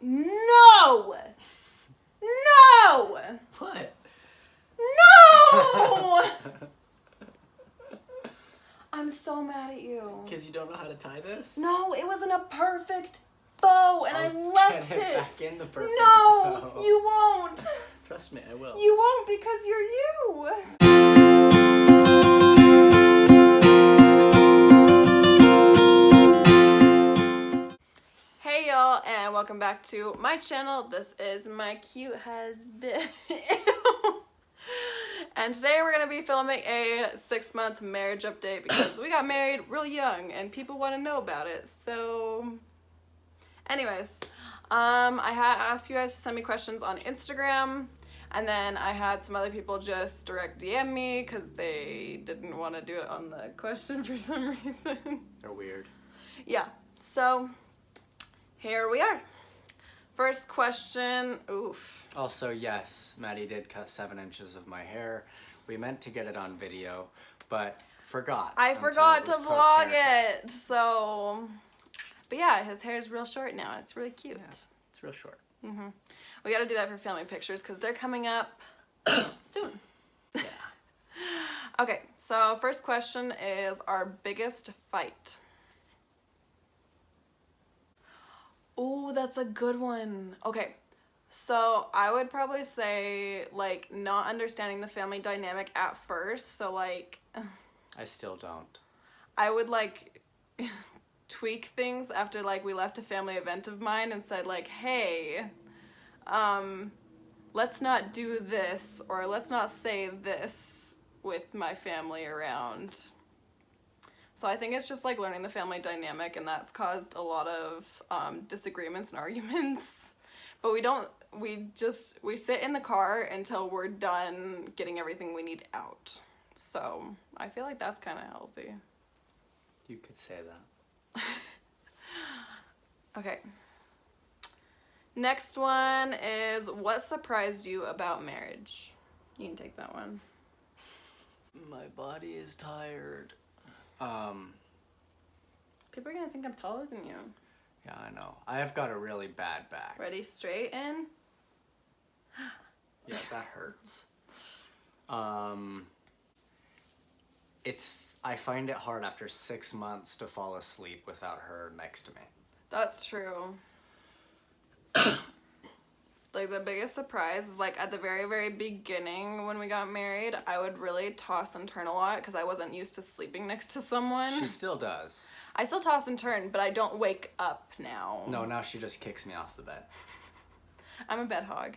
No! No! What? No! I'm so mad at you. Because you don't know how to tie this? No, it wasn't a perfect bow, and I left get it back in the perfect No, bow. you won't. Trust me, I will. You won't because you're you. Hey y'all, and welcome back to my channel. This is my cute husband. And today we're going to be filming a 6-month marriage update because we got married real young and people want to know about it. So anyways, I had asked you guys to send me questions on Instagram, and then I had some other people just direct DM me because they didn't want to do it on the question for some reason. They're weird. Yeah, so here we are. First question, oof. Also, yes, Maddie did cut 7 inches of my hair. We meant to get it on video, but forgot. I forgot to vlog it, so. But yeah, his hair is real short now. It's really cute. Yeah, it's real short. Mm-hmm. We gotta do that for filming pictures because they're coming up soon. Yeah. Okay, so first question is our biggest fight. Oh, that's a good one. Okay, so I would probably say, like, not understanding the family dynamic at first. So, like, I still don't. I would, like, tweak things after, like, we left a family event of mine and said, like, hey, let's not do this, or let's not say this with my family around. So I think it's just like learning the family dynamic, and that's caused a lot of disagreements and arguments. But we sit in the car until we're done getting everything we need out. So I feel like that's kind of healthy. You could say that. Okay. Next one is, what surprised you about marriage? You can take that one. My body is tired. People are gonna think I'm taller than you. Yeah, I know. I have got a really bad back. Ready, straight in. Yeah, that hurts. I find it hard after 6 months to fall asleep without her next to me. That's true. Like, the biggest surprise is, like, at the very, very beginning when we got married, I would really toss and turn a lot because I wasn't used to sleeping next to someone. She still does. I still toss and turn, but I don't wake up now. No, now she just kicks me off the bed. I'm a bed hog.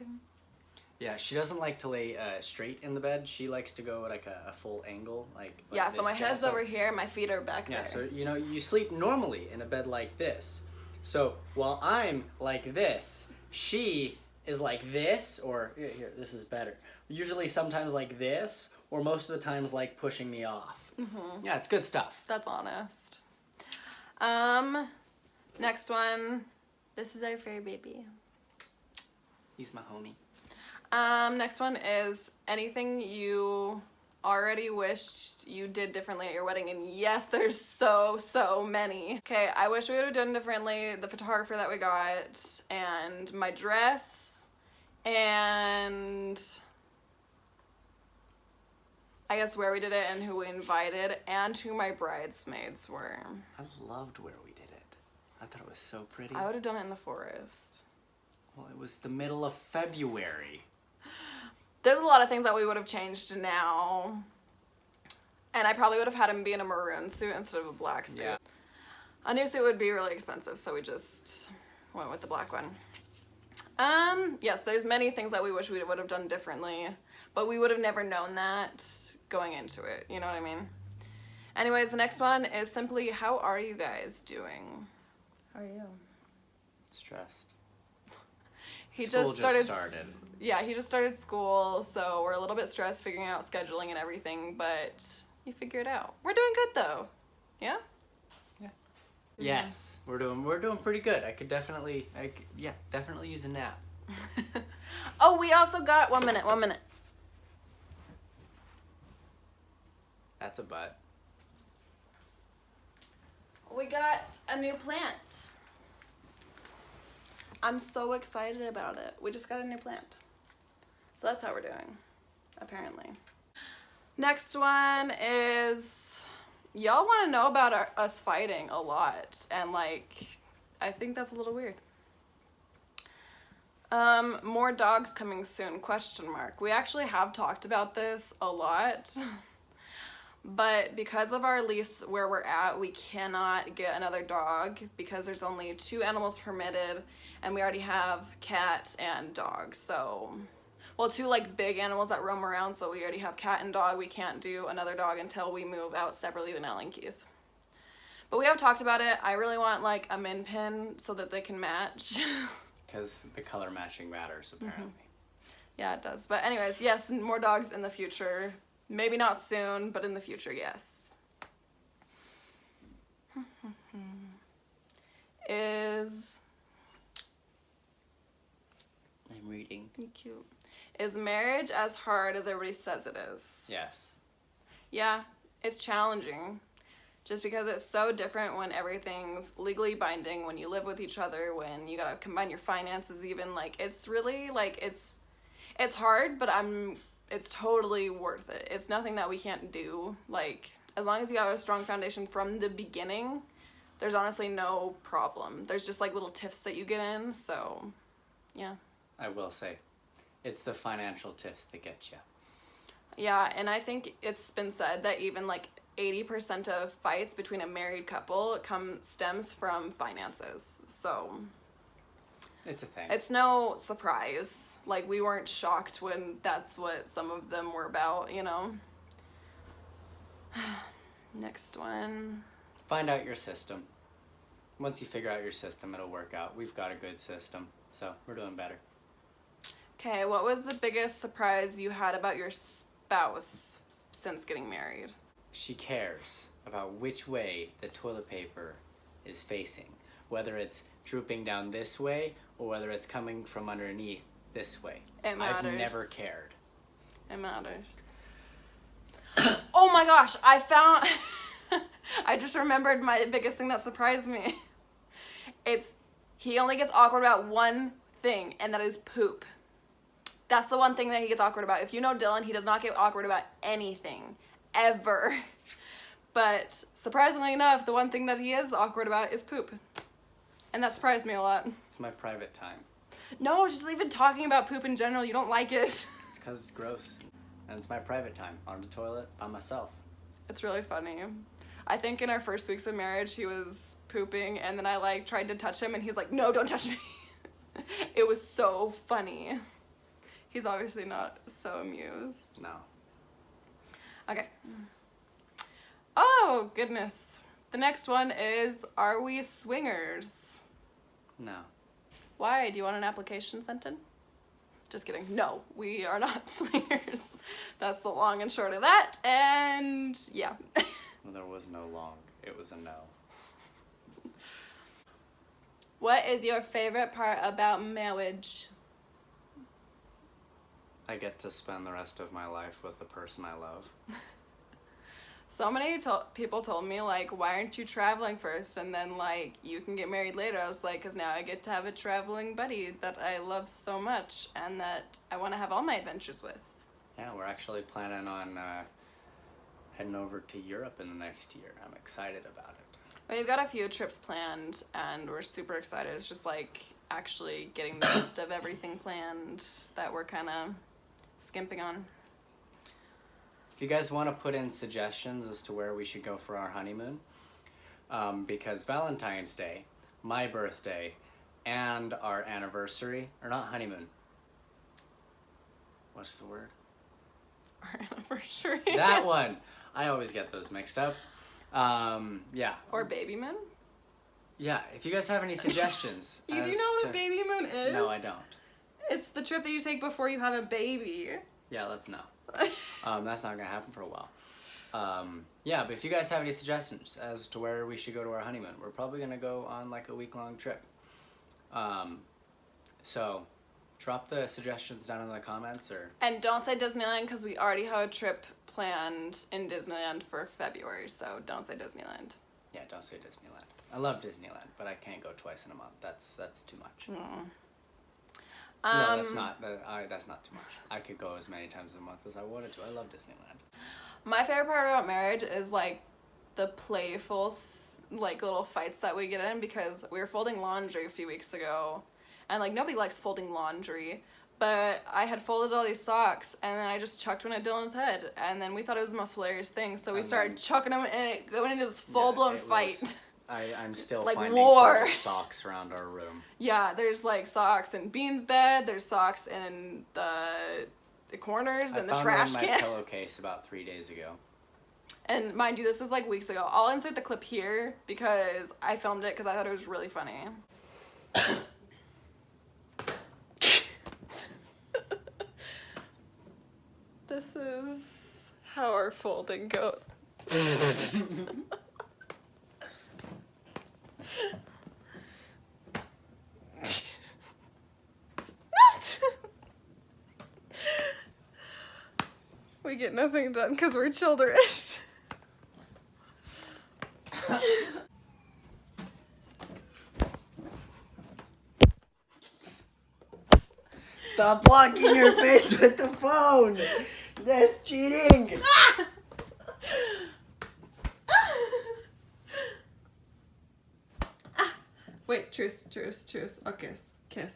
Yeah, she doesn't like to lay straight in the bed. She likes to go like a full angle, like Yeah, so this, my head's so, over here, my feet are back there. Yeah, so you know, you sleep normally in a bed like this. So while I'm like this, she is like this, or here, this is better. Usually sometimes like this, or most of the times like pushing me off. Mm-hmm. Yeah, it's good stuff. That's honest. Next one. This is our fur baby. He's my homie. Next one is anything you already wished you did differently at your wedding, and yes, there's so many. Okay, I wish we would have done differently the photographer that we got, and my dress, and I guess where we did it and who we invited, and who my bridesmaids were. I loved where we did it. I thought it was so pretty. I would have done it in the forest. Well, it was the middle of February. There's a lot of things that we would have changed now. And I probably would have had him be in a maroon suit instead of a black suit. Yeah. A new suit would be really expensive, so we just went with the black one. Yes, there's many things that we wish we would have done differently, but we would have never known that going into it, you know what I mean? Anyways, the next one is simply, how are you guys doing? How are you? Stressed. He School just started. Yeah, he just started school, so we're a little bit stressed figuring out scheduling and everything, but you figure it out. We're doing good though. Yeah? Yeah. Yes, we're doing pretty good. I could definitely use a nap. Oh, we also got 1 minute. That's a butt. We got a new plant. I'm so excited about it. We just got a new plant. So that's how we're doing, apparently. Next one is, y'all want to know about us fighting a lot, and like, I think that's a little weird. More dogs coming soon, question mark. We actually have talked about this a lot, but because of our lease where we're at, we cannot get another dog because there's only 2 animals permitted, and we already have cat and dog. So, well, 2 like big animals that roam around, so we already have cat and dog. We can't do another dog until we move out separately with Nell and Keith. But we have talked about it. I really want like a min pin so that they can match. Because the color matching matters, apparently. Yeah, it does. But anyways, yes, more dogs in the future. Maybe not soon, but in the future, yes. Is... I'm reading. Cute. Is marriage as hard as everybody says it is? Yes. Yeah, it's challenging. Just because it's so different when everything's legally binding, when you live with each other, when you gotta combine your finances even, like, it's really, like, it's hard, but it's totally worth it. It's nothing that we can't do. Like, as long as you have a strong foundation from the beginning, there's honestly no problem. There's just, like, little tiffs that you get in, so, yeah. I will say, it's the financial tiffs that get you. Yeah, and I think it's been said that even, like, 80% of fights between a married couple stems from finances. So it's a thing. It's no surprise. Like, we weren't shocked when that's what some of them were about, you know. Next one. Find out your system. Once you figure out your system, it'll work out. We've got a good system, so we're doing better. Okay, what was the biggest surprise you had about your spouse since getting married? She cares about which way the toilet paper is facing, whether it's drooping down this way or whether it's coming from underneath this way. It matters. I've never cared. It matters. Oh my gosh, I found... I just remembered my biggest thing that surprised me. He only gets awkward about one thing, and that is poop. That's the one thing that he gets awkward about. If you know Dylan, he does not get awkward about anything. Ever. But surprisingly enough, the one thing that he is awkward about is poop. And that surprised me a lot. It's my private time. No, just even talking about poop in general, you don't like it. It's because it's gross. And it's my private time on the toilet by myself. It's really funny. I think in our first weeks of marriage, he was pooping, and then I like tried to touch him, and he's like, no, don't touch me. It was so funny. He's obviously not so amused. No. Okay. Oh, goodness. The next one is, are we swingers? No. Why? Do you want an application sent in? Just kidding. No, we are not swingers. That's the long and short of that. And yeah. Well, there was no long. It was a no. What is your favorite part about marriage? I get to spend the rest of my life with the person I love. So many people told me, like, why aren't you traveling first? And then, like, you can get married later. I was like, because now I get to have a traveling buddy that I love so much and that I want to have all my adventures with. Yeah, we're actually planning on heading over to Europe in the next year. I'm excited about it. We've got a few trips planned, and we're super excited. It's just, like, actually getting the rest of everything planned that we're kind of skimping on. If you guys want to put in suggestions as to where we should go for our honeymoon, because Valentine's Day, my birthday, and our anniversary, or not honeymoon. What's the word? Our anniversary. That one. I always get those mixed up. Yeah. Or baby moon. Yeah, if you guys have any suggestions. You do know what baby moon is? No, I don't. It's the trip that you take before you have a baby. Yeah, let's know. That's not gonna happen for a while. Yeah, but if you guys have any suggestions as to where we should go to our honeymoon, we're probably gonna go on like a week-long trip. So drop the suggestions down in the comments, or... And don't say Disneyland, because we already have a trip planned in Disneyland for February, so don't say Disneyland. Yeah, don't say Disneyland. I love Disneyland, but I can't go twice in a month. That's too much. No, that's not. That's not too much. I could go as many times a month as I wanted to. I love Disneyland. My favorite part about marriage is like the playful like little fights that we get in, because we were folding laundry a few weeks ago, and like nobody likes folding laundry, but I had folded all these socks and then I just chucked one at Dylan's head, and then we thought it was the most hilarious thing, so we started chucking them and it going into this full-blown fight. I'm still like finding war. folded socks around our room. Yeah, there's like socks in Bean's bed, there's socks in the corners and the trash I can. found them in my pillowcase about 3 days ago. And mind you, this was like weeks ago. I'll insert the clip here because I filmed it because I thought it was really funny. This is how our folding goes. We get nothing done because we're children. Stop blocking your face with the phone! That's cheating! Wait, truce. I'll kiss. Kiss.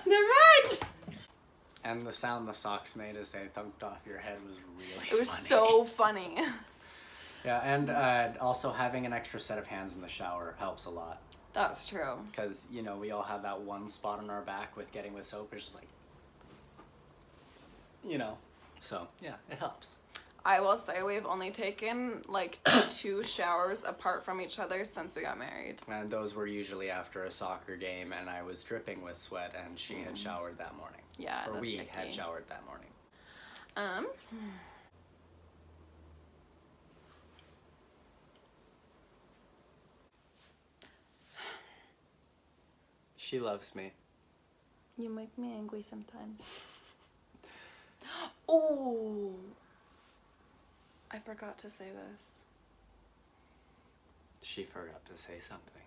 Never mind! And the sound the socks made as they thunked off your head was really funny. It was so funny. Yeah, and also having an extra set of hands in the shower helps a lot. That's true. Because, you know, we all have that one spot on our back with getting with soap. It's just like, you know. So, yeah, it helps. I will say we've only taken like 2 showers apart from each other since we got married. And those were usually after a soccer game, and I was dripping with sweat, and she had showered that morning. Yeah, or that's we icky. had showered that morning. She loves me. You make me angry sometimes. Oh, I forgot to say this. She forgot to say something.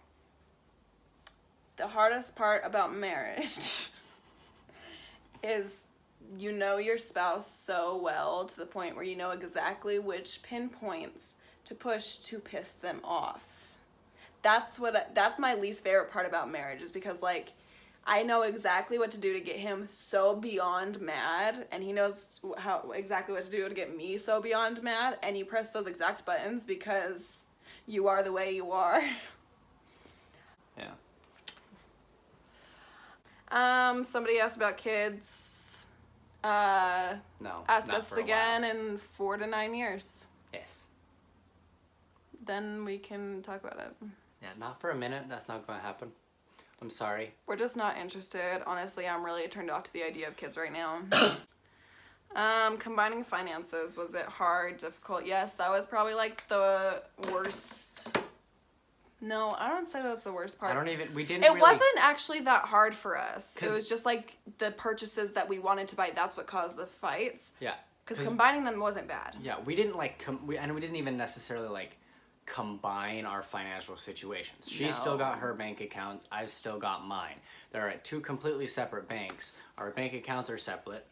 The hardest part about marriage is you know your spouse so well to the point where you know exactly which pinpoints to push to piss them off. That's my least favorite part about marriage, is because like I know exactly what to do to get him so beyond mad, and he knows exactly what to do to get me so beyond mad, and you press those exact buttons because you are the way you are. Yeah. Somebody asked about kids. No. Ask not us for a again while. in 4 to 9 years. Yes. Then we can talk about it. Yeah, not for a minute. That's not going to happen. I'm sorry. We're just not interested. Honestly, I'm really turned off to the idea of kids right now. Combining finances, was it hard, difficult? Yes, that was probably like the worst. No, I don't say that's the worst part. We didn't It really... wasn't actually that hard for us. It 'Cause- was just like the purchases that we wanted to buy. That's what caused the fights. Yeah. Because combining them wasn't bad. Yeah, we didn't like, we didn't even necessarily like combine our financial situations. She's still got her bank accounts. I've still got mine. They're at 2 completely separate banks. Our bank accounts are separate.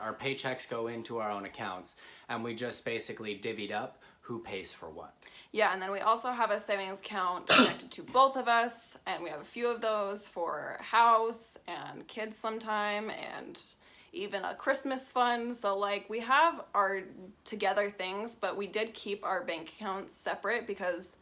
Our paychecks go into our own accounts, and we just basically divvied up who pays for what. Yeah, and then we also have a savings account connected to both of us, and we have a few of those for house and kids sometime, and even a Christmas fund. So like we have our together things, but we did keep our bank accounts separate because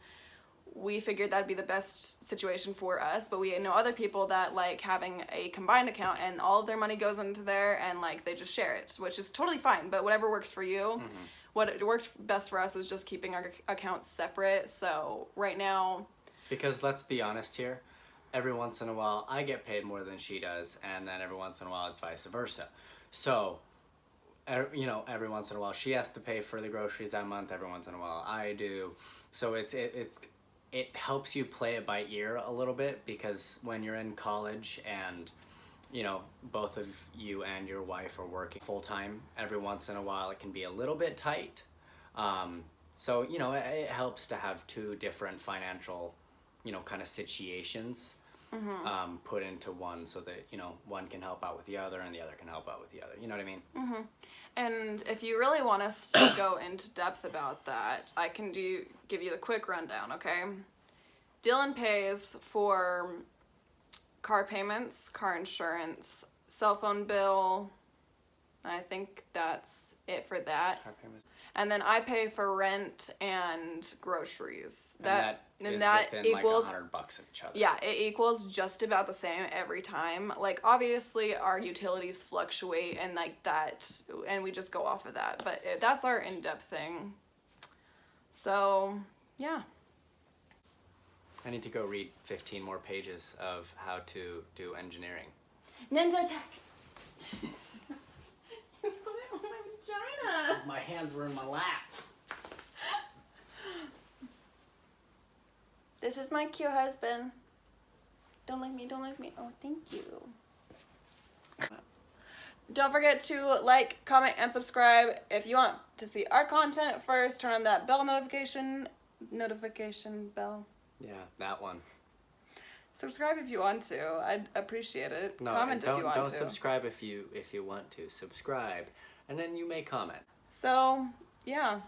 we figured that'd be the best situation for us. But we know other people that like having a combined account and all of their money goes into there and like they just share it, which is totally fine, but whatever works for you. Mm-hmm. What worked best for us was just keeping our accounts separate. So right now, Because let's be honest here, every once in a while I get paid more than she does, and then every once in a while it's vice versa. So, you know, every once in a while she has to pay for the groceries that month, every once in a while I do. So it helps you play it by ear a little bit, because when you're in college and, you know, both of you and your wife are working full time, every once in a while it can be a little bit tight. So, you know, it helps to have two different financial, you know, kind of situations put into one so that, you know, one can help out with the other and the other can help out with the other. You know what I mean? And if you really want us to go into depth about that, I can give you the quick rundown, okay? Dylan pays for car payments, car insurance, cell phone bill. I think that's it for that. Car payments. And then I pay for rent and groceries. And that is within equals like $100 of each other. Yeah, it equals just about the same every time. Like, obviously our utilities fluctuate and like that, and we just go off of that. But that's our in-depth thing. So, yeah. I need to go read 15 more pages of how to do engineering. Ninja Tech. You put it on my vagina. My hands were in my lap. This is my cute husband. Don't leave me, don't leave me. Oh, thank you. Don't forget to like, comment, and subscribe. If you want to see our content first, turn on that bell notification bell. Yeah, that one. Subscribe if you want to. I'd appreciate it. No, comment if you want to. don't subscribe if you want to. Subscribe, and then you may comment. So, yeah.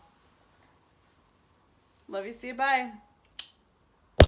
Love you, see you, bye.